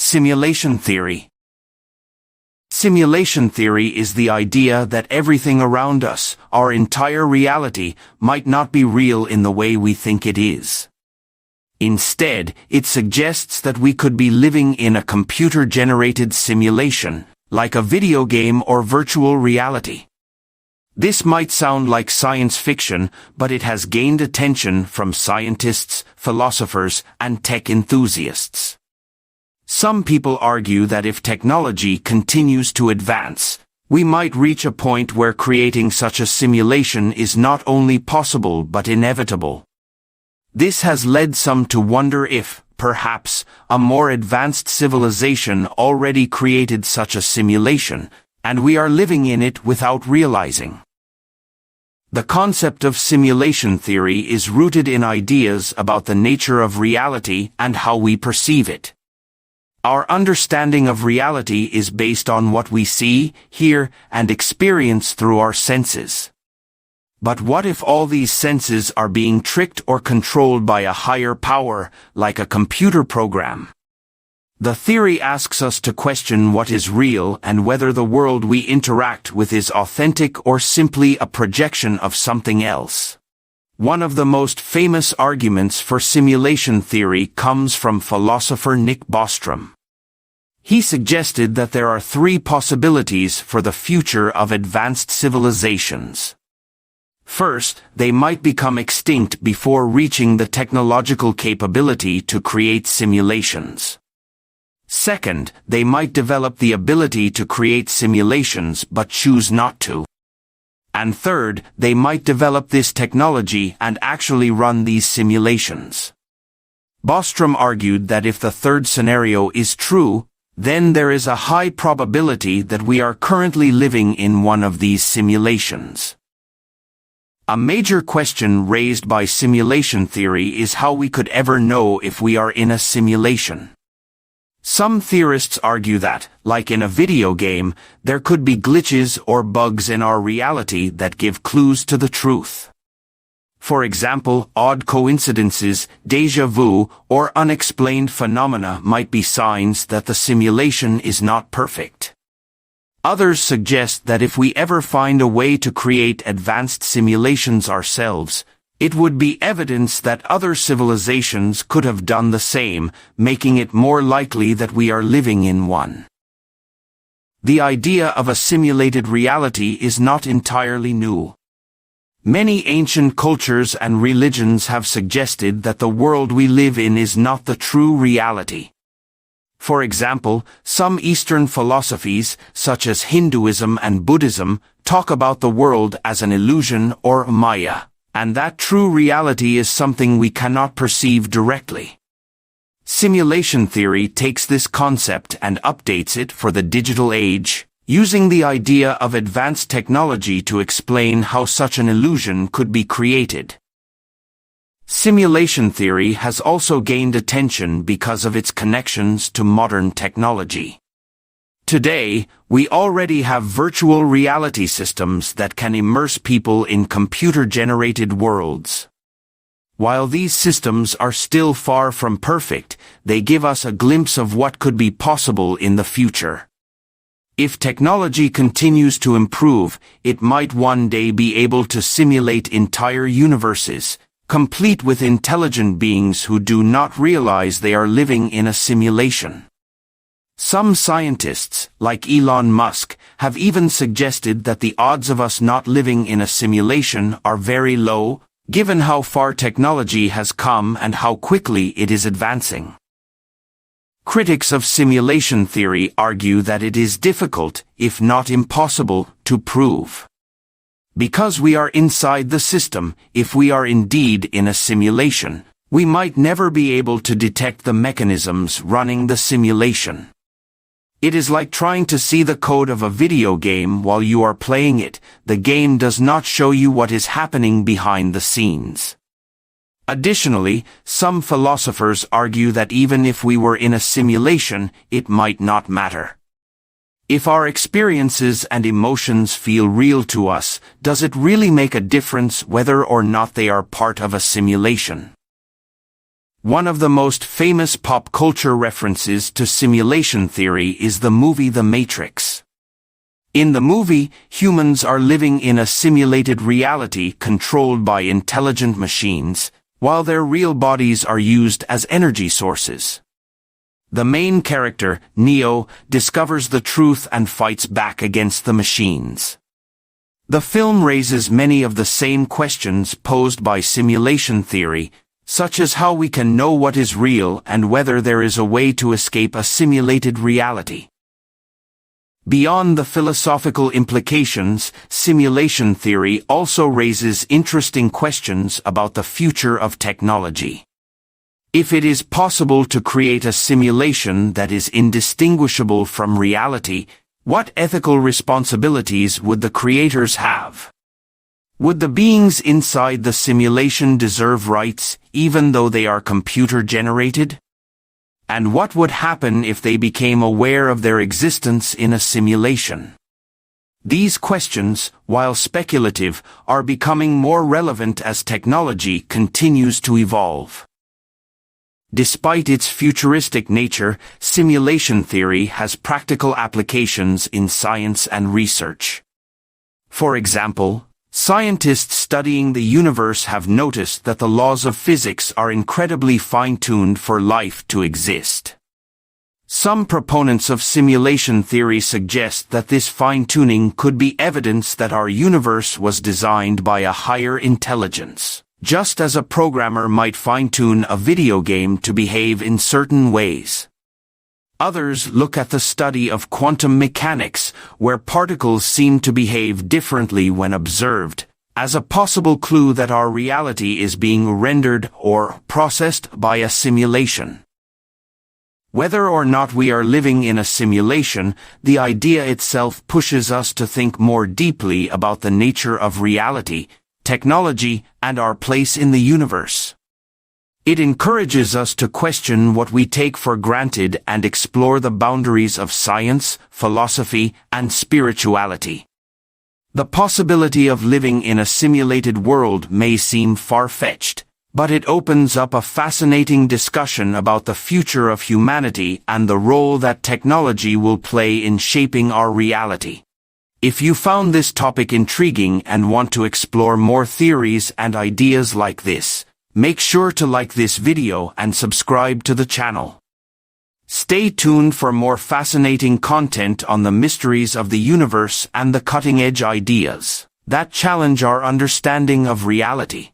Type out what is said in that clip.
Simulation theory. Simulation theory is the idea that everything around us, our entire reality, might not be real in the way we think it is. Instead, it suggests that we could be living in a computer-generated simulation, like a video game or virtual reality. This might sound like science fiction, but it has gained attention from scientists, philosophers, and tech enthusiasts. Some people argue that if technology continues to advance, we might reach a point where creating such a simulation is not only possible but inevitable. This has led some to wonder if, perhaps, a more advanced civilization already created such a simulation, and we are living in it without realizing. The concept of simulation theory is rooted in ideas about the nature of reality and how we perceive it. Our understanding of reality is based on what we see, hear, and experience through our senses. But what if all these senses are being tricked or controlled by a higher power, like a computer program? The theory asks us to question what is real and whether the world we interact with is authentic or simply a projection of something else. One of the most famous arguments for simulation theory comes from philosopher Bostrom. He suggested that there are three possibilities for the future of advanced civilizations. First, they might become extinct before reaching the technological capability to create simulations. Second, they might develop the ability to create simulations but choose not to. And third, they might develop this technology and actually run these simulations. Bostrom argued that if the third scenario is true, then there is a high probability that we are currently living in one of these simulations. A major question raised by simulation theory is how we could ever know if we are in a simulation. Some theorists argue that, like in a video game, there could be glitches or bugs in our reality that give clues to the truth. For example, odd coincidences, déjà vu, or unexplained phenomena might be signs that the simulation is not perfect. Others suggest that if we ever find a way to create advanced simulations ourselves, it would be evidence that other civilizations could have done the same, making it more likely that we are living in one. The idea of a simulated reality is not entirely new. Many ancient cultures and religions have suggested that the world we live in is not the true reality. For example, some Eastern philosophies, such as Hinduism and Buddhism, talk about the world as an illusion or maya, and that true reality is something we cannot perceive directly. Simulation theory takes this concept and updates it for the digital age, using the idea of advanced technology to explain how such an illusion could be created. Simulation theory has also gained attention because of its connections to modern technology. Today, we already have virtual reality systems that can immerse people in computer-generated worlds. While these systems are still far from perfect, they give us a glimpse of what could be possible in the future. If technology continues to improve, it might one day be able to simulate entire universes, complete with intelligent beings who do not realize they are living in a simulation. Some scientists, like Elon Musk, have even suggested that the odds of us not living in a simulation are very low, given how far technology has come and how quickly it is advancing. Critics of simulation theory argue that it is difficult, if not impossible, to prove. Because we are inside the system, if we are indeed in a simulation, we might never be able to detect the mechanisms running the simulation. It is like trying to see the code of a video game while you are playing it. The game does not show you what is happening behind the scenes. Additionally, some philosophers argue that even if we were in a simulation, it might not matter. If our experiences and emotions feel real to us, does it really make a difference whether or not they are part of a simulation? One of the most famous pop culture references to simulation theory is the movie The Matrix. In the movie, humans are living in a simulated reality controlled by intelligent machines, while their real bodies are used as energy sources. The main character, Neo, discovers the truth and fights back against the machines. The film raises many of the same questions posed by simulation theory, such as how we can know what is real and whether there is a way to escape a simulated reality. Beyond the philosophical implications, simulation theory also raises interesting questions about the future of technology. If it is possible to create a simulation that is indistinguishable from reality, what ethical responsibilities would the creators have? Would the beings inside the simulation deserve rights, even though they are computer-generated? And what would happen if they became aware of their existence in a simulation? These questions, while speculative, are becoming more relevant as technology continues to evolve. Despite its futuristic nature, simulation theory has practical applications in science and research. For example, scientists studying the universe have noticed that the laws of physics are incredibly fine-tuned for life to exist. Some proponents of simulation theory suggest that this fine-tuning could be evidence that our universe was designed by a higher intelligence, just as a programmer might fine-tune a video game to behave in certain ways. Others look at the study of quantum mechanics, where particles seem to behave differently when observed, as a possible clue that our reality is being rendered or processed by a simulation. Whether or not we are living in a simulation, the idea itself pushes us to think more deeply about the nature of reality, technology, and our place in the universe. It encourages us to question what we take for granted and explore the boundaries of science, philosophy, and spirituality. The possibility of living in a simulated world may seem far-fetched, but it opens up a fascinating discussion about the future of humanity and the role that technology will play in shaping our reality. If you found this topic intriguing and want to explore more theories and ideas like this, make sure to like this video and subscribe to the channel. Stay tuned for more fascinating content on the mysteries of the universe and the cutting-edge ideas that challenge our understanding of reality.